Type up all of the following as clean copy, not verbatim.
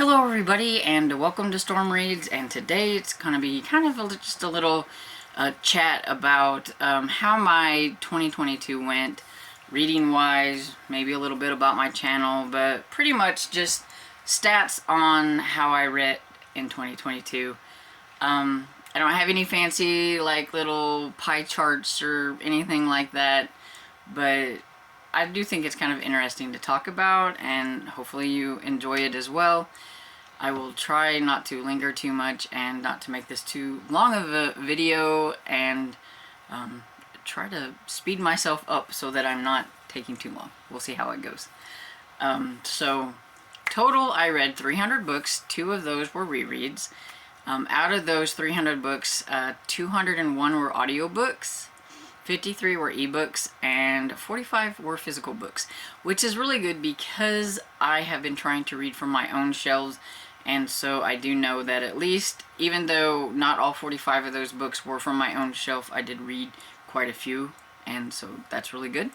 Hello everybody and welcome to Storm Reads, and today it's going to be kind of just a little chat about how my 2022 went reading wise, maybe a little bit about my channel, but pretty much just stats on how I read in 2022. I don't have any fancy like little pie charts or anything like that, but I do think it's kind of interesting to talk about, and hopefully you enjoy it as well. I will try not to linger too much and not to make this too long of a video, and try to speed myself up so that I'm not taking too long. We'll see how it goes. So total I read 300 books. 2 of those were rereads. Out of those 300 books, 201 were audiobooks, 53 were ebooks, and 45 were physical books, which is really good because I have been trying to read from my own shelves, and so I do know that at least, even though not all 45 of those books were from my own shelf, I did read quite a few, and so that's really good.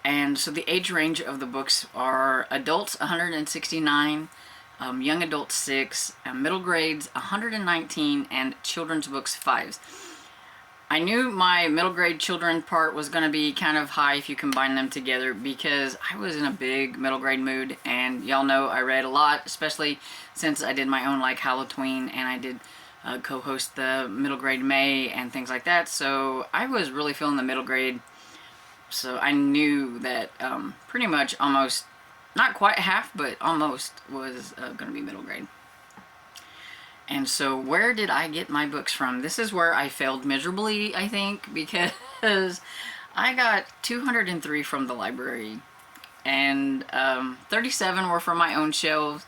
And so the age range of the books are adults 169, young adults 6, middle grades 119, and children's books 5. I knew my middle grade children part was going to be kind of high if you combine them together, because I was in a big middle grade mood, and y'all know I read a lot, especially since I did my own like Halloween, and I did co-host the middle grade May and things like that, so I was really feeling the middle grade. So I knew that pretty much almost, not quite half, but almost was going to be middle grade. And so where did I get my books from? This is where I failed miserably, I think, because I got 203 from the library, and 37 were from my own shelves,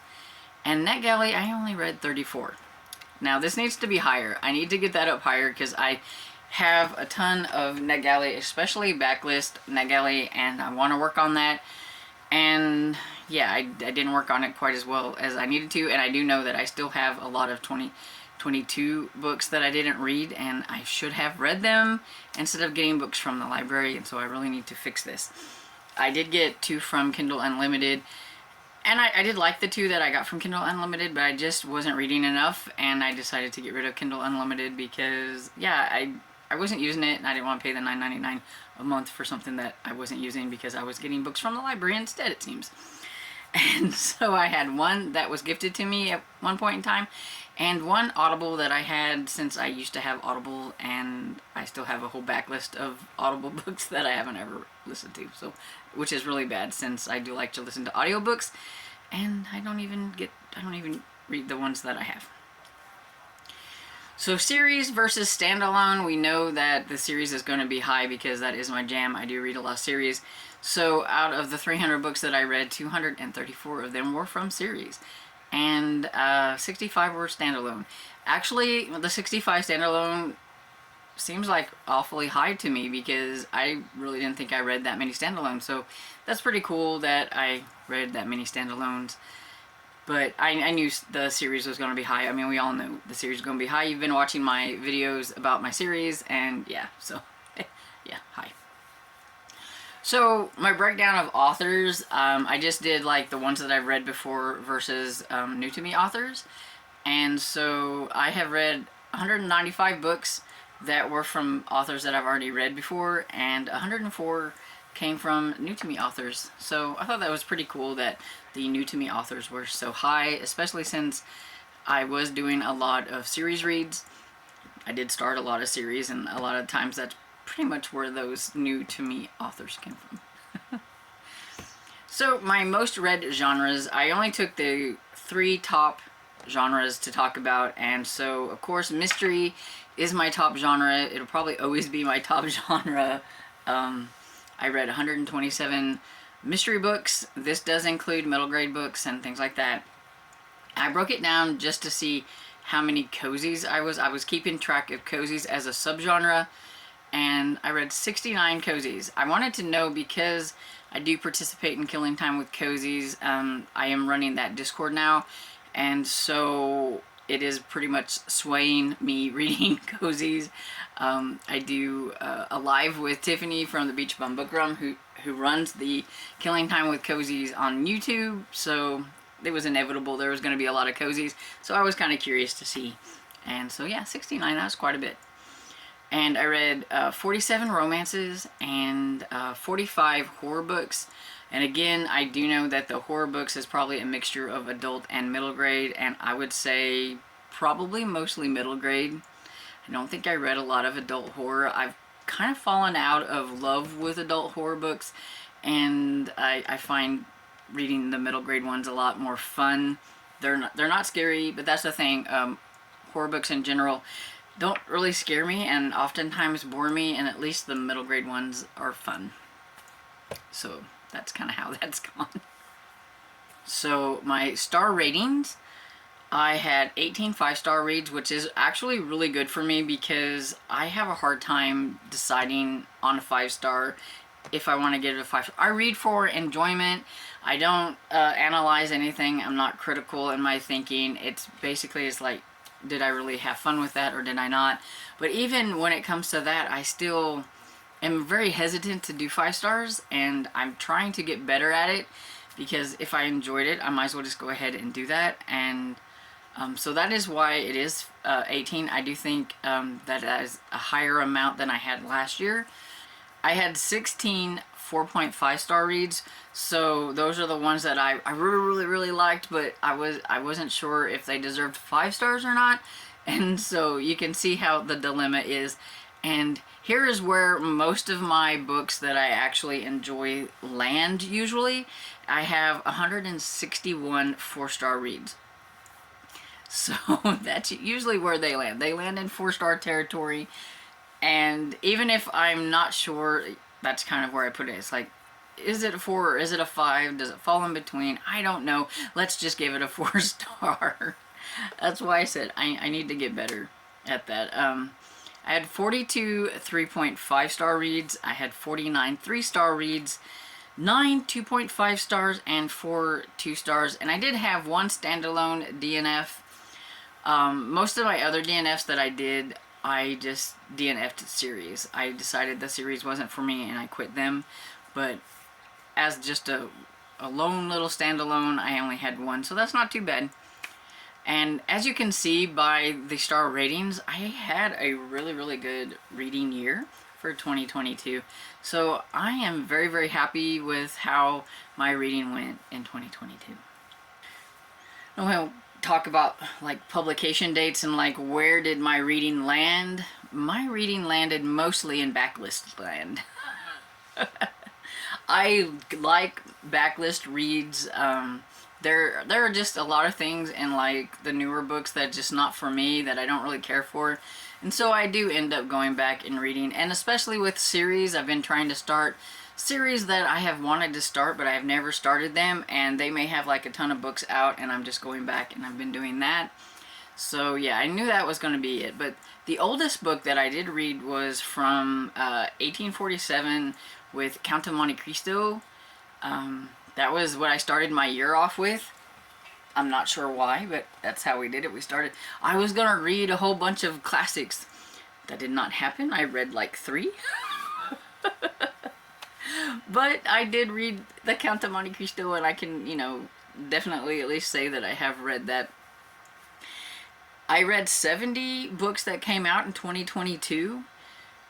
and NetGalley I only read 34. Now this needs to be higher. I need to get that up higher because I have a ton of NetGalley, especially backlist NetGalley, and I want to work on that. And yeah, I didn't work on it quite as well as I needed to, and I do know that I still have a lot of 2022 books that I didn't read, and I should have read them instead of getting books from the library, and so I really need to fix this. I did get 2 from Kindle Unlimited, and I did like the 2 that I got from Kindle Unlimited, but I just wasn't reading enough, and I decided to get rid of Kindle Unlimited because, yeah, I wasn't using it, and I didn't want to pay the $9.99 a month for something that I wasn't using because I was getting books from the library instead, it seems. And so I had 1 that was gifted to me at one point in time, and 1 Audible that I had since I used to have Audible, and I still have a whole backlist of Audible books that I haven't ever listened to, so, which is really bad since I do like to listen to audiobooks, and I don't even read the ones that I have. So series versus standalone, we know that the series is going to be high because that is my jam. I do read a lot of series. So out of the 300 books that I read, 234 of them were from series, and 65 were standalone. Actually, the 65 standalone seems like awfully high to me because I really didn't think I read that many standalones. So that's pretty cool that I read that many standalones. But I knew the series was going to be high. I mean, we all knew the series was going to be high. You've been watching my videos about my series, and yeah, so, yeah, high. So, my breakdown of authors, I just did, like, the ones that I've read before versus new to me authors. And so, I have read 195 books that were from authors that I've already read before, and 104 came from new to me authors. So I thought that was pretty cool that the new to me authors were so high, especially since I was doing a lot of series reads. I did start a lot of series, and a lot of times that's pretty much where those new to me authors came from. So my most read genres, I only took the 3 top genres to talk about, and so of course mystery is my top genre. It'll probably always be my top genre. I read 127 mystery books. This does include middle grade books and things like that. I broke it down just to see how many cozies I was keeping track of cozies as a subgenre, and I read 69 cozies. I wanted to know because I do participate in Killing Time with Cozies. I am running that Discord now, and so it is pretty much swaying me reading cozies. I do a live with Tiffany from the Beach Bum Book Room, who runs the Killing Time with Cozies on YouTube. So it was inevitable there was going to be a lot of cozies, so I was kind of curious to see. And so yeah, 69, that was quite a bit. And I read 47 romances and 45 horror books. And again, I do know that the horror books is probably a mixture of adult and middle grade, and I would say probably mostly middle grade. I don't think I read a lot of adult horror. I've kind of fallen out of love with adult horror books, and I find reading the middle grade ones a lot more fun. They're not scary, but that's the thing. Horror books in general don't really scare me and oftentimes bore me, and at least the middle grade ones are fun. So that's kind of how that's gone. So my star ratings, I had 18 5-star reads, which is actually really good for me because I have a hard time deciding on a 5-star if I want to give it a 5. I read for enjoyment. I don't analyze anything. I'm not critical in my thinking. It's basically, it's like, did I really have fun with that or did I not? But even when it comes to that, I still am very hesitant to do 5 stars, and I'm trying to get better at it, because if I enjoyed it, I might as well just go ahead and do that. And so that is why it is 18. I do think that is a higher amount than I had last year. I had 16 4.5 star reads, so those are the ones that I really liked, but I wasn't sure if they deserved 5 stars or not. And so you can see how the dilemma is. And here is where most of my books that I actually enjoy land usually. I have 161 4-star reads. So that's usually where they land. They land in 4-star territory. And even if I'm not sure, that's kind of where I put it. It's like, is it a 4 or is it a 5? Does it fall in between? I don't know. Let's just give it a 4-star. That's why I said I need to get better at that. I had 42 3.5 star reads. I had 49 3-star reads, 9 2.5 stars, and 4 2 stars. And I did have 1 standalone DNF. Most of my other DNFs that I did, I just DNF'd series. I decided the series wasn't for me and I quit them. But as just a lone little standalone, I only had 1, so that's not too bad. And as you can see by the star ratings, I had a really good reading year for 2022. So I am very happy with how my reading went in 2022. Now we'll talk about like publication dates and like where did my reading land. My reading landed mostly in backlist land. I like backlist reads. There are just a lot of things in like the newer books that just not for me, that I don't really care for. And so I do end up going back and reading. And especially with series, I've been trying to start series that I have wanted to start, but I have never started them. And they may have like a ton of books out and I'm just going back, and I've been doing that. So yeah, I knew that was going to be it. But the oldest book that I did read was from 1847 with Count of Monte Cristo. That was what I started my year off with. I'm not sure why, but that's how we did it. We started, I was going to read a whole bunch of classics. That did not happen. I read like 3. But I did read the Count of Monte Cristo, and I can, you know, definitely at least say that I have read that. I read 70 books that came out in 2022.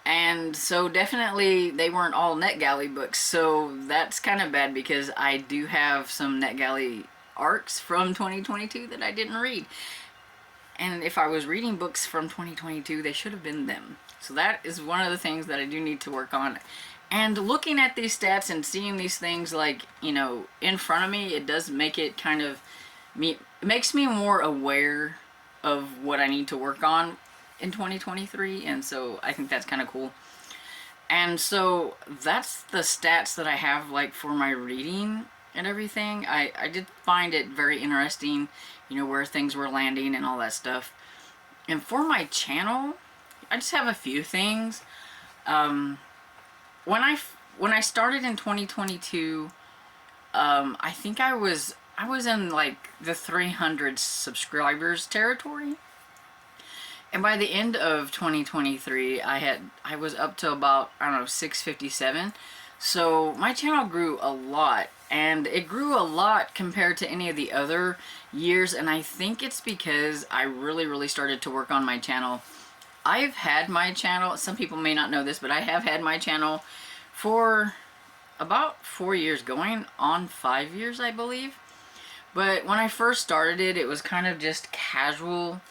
And so definitely they weren't all NetGalley books, so that's kind of bad because I do have some NetGalley arcs from 2022 that I didn't read. And if I was reading books from 2022, they should have been them. So that is one of the things that I do need to work on. And looking at these stats and seeing these things like, you know, in front of me, it does make it kind of, it makes me more aware of what I need to work on in 2023, and so I think that's kind of cool. And so that's the stats that I have like for my reading and everything. I did find it very interesting, you know, where things were landing and all that stuff. And for my channel, I just have a few things. When I started in 2022, I think I was in like the 300 subscribers territory. And by the end of 2023, I was up to about, I don't know, 657. So my channel grew a lot, and it grew a lot compared to any of the other years, and I think it's because I really started to work on my channel. I've had my channel, some people may not know this, but I have had my channel for about 4 years, going on 5 years, I believe. But when I first started it, it was kind of just casual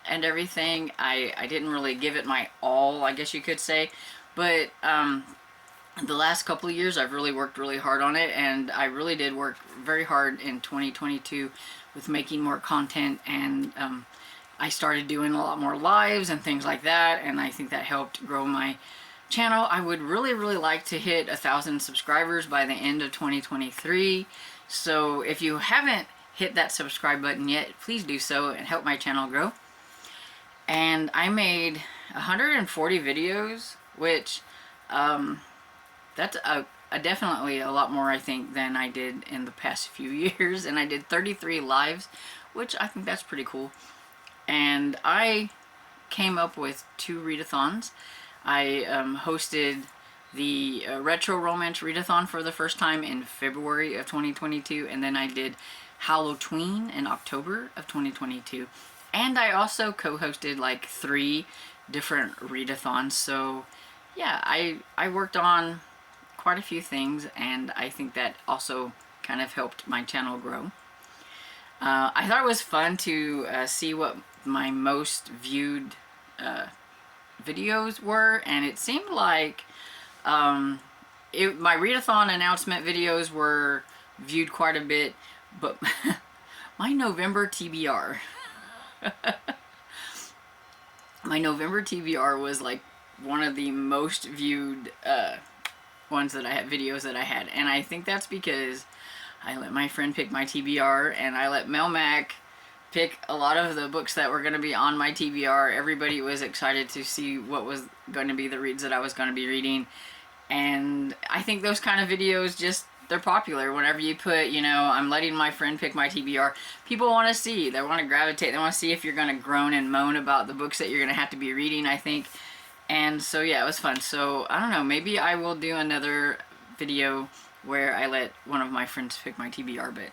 and everything. I didn't really give it my all, I guess you could say. But the last couple of years, I've really worked really hard on it, and I really did work very hard in 2022 with making more content, and I started doing a lot more lives and things like that, and I think that helped grow my channel. I would really like to hit 1,000 subscribers by the end of 2023. So if you haven't hit that subscribe button yet, please do so and help my channel grow. And I made 140 videos, which that's definitely a lot more, I think, than I did in the past few years. And I did 33 lives, which I think that's pretty cool. And I came up with 2 readathons. I hosted the Retro Romance Readathon for the first time in February of 2022, and then I did Halloween in October of 2022. And I also co-hosted like 3 different readathons. So yeah, I worked on quite a few things, and I think that also kind of helped my channel grow. I thought it was fun to see what my most viewed videos were, and it seemed like my readathon announcement videos were viewed quite a bit, but my November TBR my November TBR was like one of the most viewed ones that I had, videos that I had, and I think that's because I let my friend pick my TBR, and I let Mel Mac pick a lot of the books that were going to be on my TBR. Everybody was excited to see what was going to be the reads that I was going to be reading, and I think those kind of videos just, they're popular. Whenever you put, you know, I'm letting my friend pick my TBR, people want to see, they want to gravitate, they want to see if you're going to groan and moan about the books that you're going to have to be reading, I think. And so yeah, it was fun. So I don't know, maybe I will do another video where I let one of my friends pick my TBR, but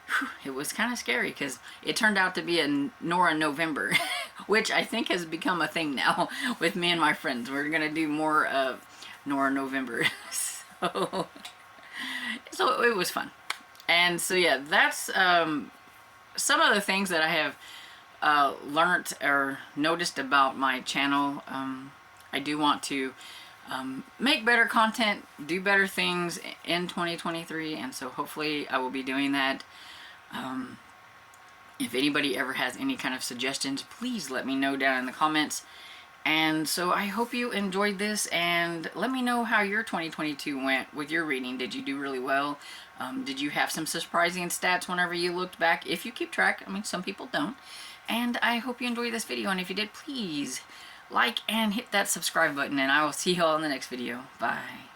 whew, it was kind of scary because it turned out to be a Nora November, which I think has become a thing now with me and my friends. We're going to do more of Nora November. So it was fun. And so yeah, that's some of the things that I have learned or noticed about my channel. I do want to make better content, do better things in 2023, and so hopefully I will be doing that. If anybody ever has any kind of suggestions, please let me know down in the comments. And so I hope you enjoyed this, and let me know how your 2022 went with your reading. Did you do really well? Did you have some surprising stats whenever you looked back? If you keep track, I mean, some people don't. And I hope you enjoyed this video, and if you did, please like and hit that subscribe button, and I will see you all in the next video. Bye.